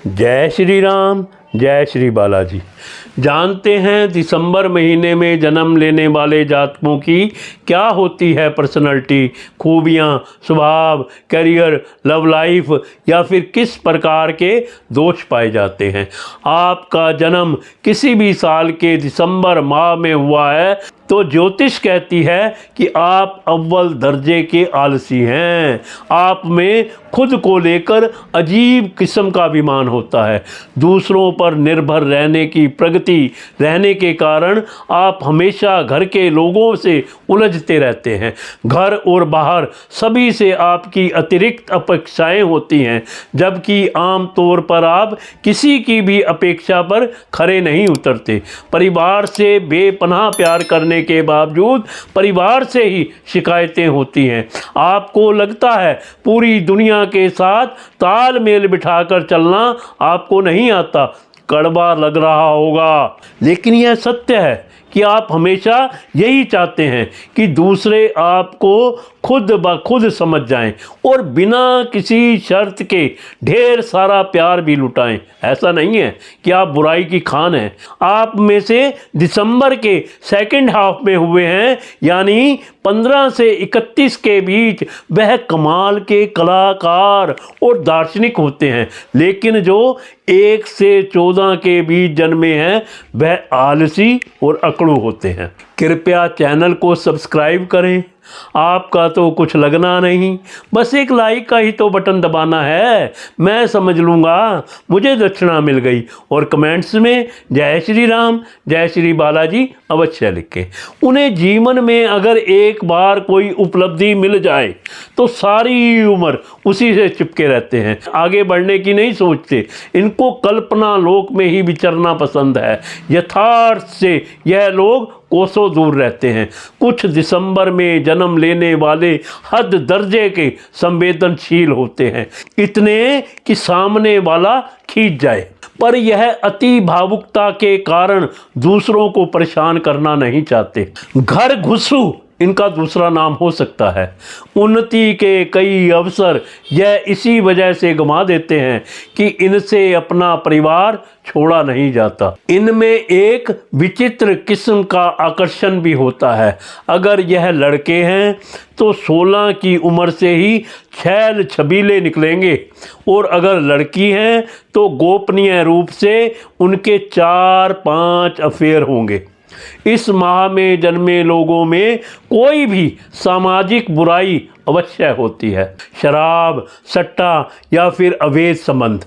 जय श्री राम, जय श्री बालाजी। जानते हैं दिसंबर महीने में जन्म लेने वाले जातकों की क्या होती है पर्सनैलिटी, खूबियाँ, स्वभाव, करियर, लव लाइफ या फिर किस प्रकार के दोष पाए जाते हैं। आपका जन्म किसी भी साल के दिसंबर माह में हुआ है तो ज्योतिष कहती है कि आप अव्वल दर्जे के आलसी हैं। आप में खुद को लेकर अजीब किस्म का अभिमान होता है। दूसरों पर निर्भर रहने की प्रगति रहने के कारण आप हमेशा घर के लोगों से उलझते रहते हैं। घर और बाहर सभी से आपकी अतिरिक्त अपेक्षाएं होती हैं, जबकि आम तौर पर आप किसी की भी अपेक्षा पर खरे नहीं उतरते। परिवार से बेपनाह प्यार करने के बावजूद परिवार से ही शिकायतें होती हैं। आपको लगता है पूरी दुनिया के साथ तालमेल बिठाकर चलना आपको नहीं आता। कड़वा लग रहा होगा, लेकिन यह सत्य है कि आप हमेशा यही चाहते हैं कि दूसरे आपको खुद ब खुद समझ जाएं और बिना किसी शर्त के ढेर सारा प्यार भी लुटाएं। ऐसा नहीं है कि आप बुराई की खान हैं। आप में से दिसंबर के सेकंड हाफ में हुए हैं, यानी 15 से 31 के बीच वह कमाल के कलाकार और दार्शनिक होते हैं, लेकिन जो 1 से 14 के बीच जन्मे हैं वह आलसी और अकड़ू होते हैं। कृपया चैनल को सब्सक्राइब करें। आपका तो कुछ लगना नहीं, बस एक लाइक का ही तो बटन दबाना है, मैं समझ लूँगा, मुझे दक्षिणा मिल गई। और कमेंट्स में जय श्री राम, जय श्री बालाजी अवश्य लिखें। उन्हें जीवन में अगर एक बार कोई उपलब्धि मिल जाए तो सारी उम्र उसी से चिपके रहते हैं, आगे बढ़ने की नहीं सोचते। इनको कल्पना लोक में ही विचरना पसंद है। यथार्थ से यह लोग कोसों दूर रहते हैं। कुछ दिसंबर में जन्म लेने वाले हद दर्जे के संवेदनशील होते हैं, इतने कि सामने वाला खींच जाए, पर यह अति भावुकता के कारण दूसरों को परेशान करना नहीं चाहते। घर घुसू इनका दूसरा नाम हो सकता है। उन्नति के कई अवसर यह इसी वजह से गंवा देते हैं कि इनसे अपना परिवार छोड़ा नहीं जाता। इनमें एक विचित्र किस्म का आकर्षण भी होता है। अगर यह लड़के हैं तो 16 की उम्र से ही छैल छबीले निकलेंगे, और अगर लड़की हैं तो गोपनीय रूप से उनके 4-5 अफेयर होंगे। इस माह में जन्मे लोगों में कोई भी सामाजिक बुराई अवश्य होती है, शराब, सट्टा या फिर अवैध संबंध।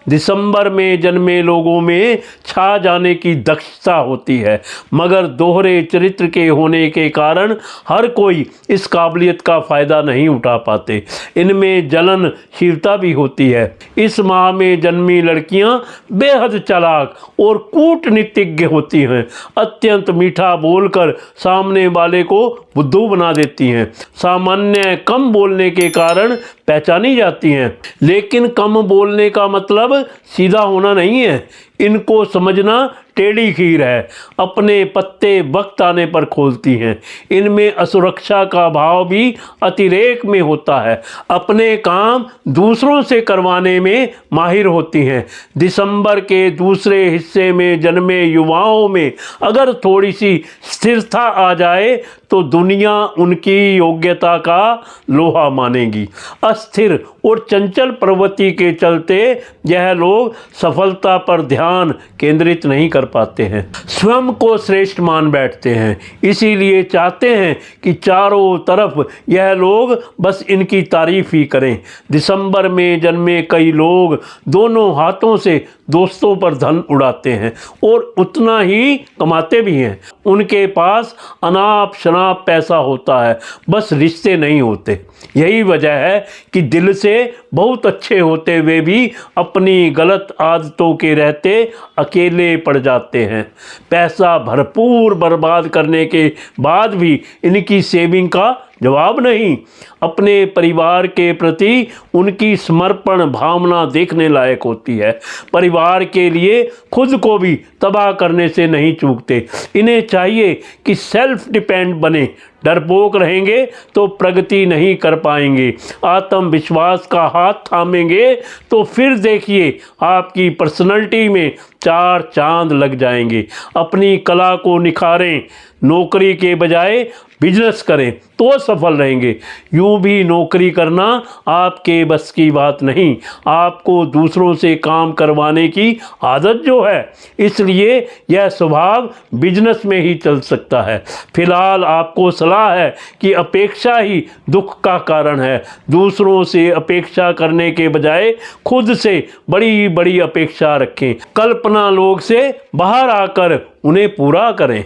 दिसंबर में जन्मे लोगों में छा जाने की दक्षता होती है, मगर दोहरे चरित्र के होने के कारण हर कोई इस काबिलियत का फ़ायदा नहीं उठा पाते। इनमें जलनशीलता भी होती है। इस माह में जन्मी लड़कियां बेहद चालाक और कूटनीतिज्ञ होती हैं। अत्यंत मीठा बोलकर सामने वाले को बुद्धू बना देती हैं। सामान्य कम बोलने के कारण पहचानी जाती हैं, लेकिन कम बोलने का मतलब सीधा होना नहीं है। इनको समझना टेढ़ी खीर है। अपने पत्ते वक्त आने पर खोलती हैं। इनमें असुरक्षा का भाव भी अतिरेक में होता है। अपने काम दूसरों से करवाने में माहिर होती हैं। दिसंबर के दूसरे हिस्से में जन्मे युवाओं में अगर थोड़ी सी स्थिरता आ जाए तो दुनिया उनकी योग्यता का लोहा मानेगी। अस्थिर और चंचल प्रवृत्ति के चलते यह लोग सफलता पर ध्यान केंद्रित नहीं कर पाते हैं। स्वयं को श्रेष्ठ मान बैठते हैं, इसीलिए चाहते हैं कि चारों तरफ यह लोग बस इनकी तारीफ ही करें। दिसंबर में जन्मे कई लोग दोनों हाथों से दोस्तों पर धन उड़ाते हैं और उतना ही कमाते भी हैं। उनके पास अनाप शनाप पैसा होता है, बस रिश्ते नहीं होते। यही वजह है कि दिल से बहुत अच्छे होते हुए भी अपनी गलत आदतों के रहते अकेले पड़ जाते हैं। पैसा भरपूर बर्बाद करने के बाद भी इनकी सेविंग का जवाब नहीं। अपने परिवार के प्रति उनकी समर्पण भावना देखने लायक होती है। परिवार के लिए खुद को भी तबाह करने से नहीं चूकते। इन्हें चाहिए कि सेल्फ डिपेंड बने। डरपोक रहेंगे तो प्रगति नहीं कर पाएंगे। आत्मविश्वास का हाथ थामेंगे तो फिर देखिए आपकी पर्सनैलिटी में 4 चांद लग जाएंगे। अपनी कला को निखारें, नौकरी के बजाय बिजनेस करें तो सफल रहेंगे। यूं भी नौकरी करना आपके बस की बात नहीं। आपको दूसरों से काम करवाने की आदत जो है, इसलिए यह स्वभाव बिजनेस में ही चल सकता है। फिलहाल आपको सलाह है कि अपेक्षा ही दुख का कारण है। दूसरों से अपेक्षा करने के बजाय खुद से बड़ी बड़ी अपेक्षा रखें। कल्पना लोग से बाहर आकर उन्हें पूरा करें।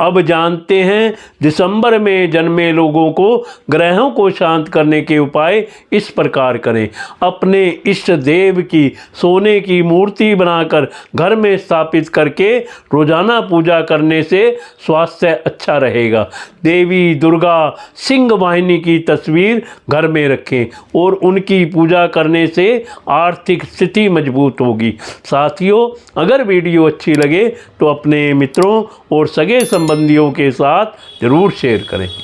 अब जानते हैं दिसंबर में जन्मे लोगों को ग्रहों को शांत करने के उपाय इस प्रकार करें। अपने इष्ट देव की सोने की मूर्ति बनाकर घर में स्थापित करके रोजाना पूजा करने से स्वास्थ्य अच्छा रहेगा। देवी दुर्गा सिंह वाहिनी की तस्वीर घर में रखें और उनकी पूजा करने से आर्थिक स्थिति मजबूत होगी। साथियों, अगर वीडियो अच्छी लगे तो अपने मित्रों और सगे संबंधियों के साथ ज़रूर शेयर करें।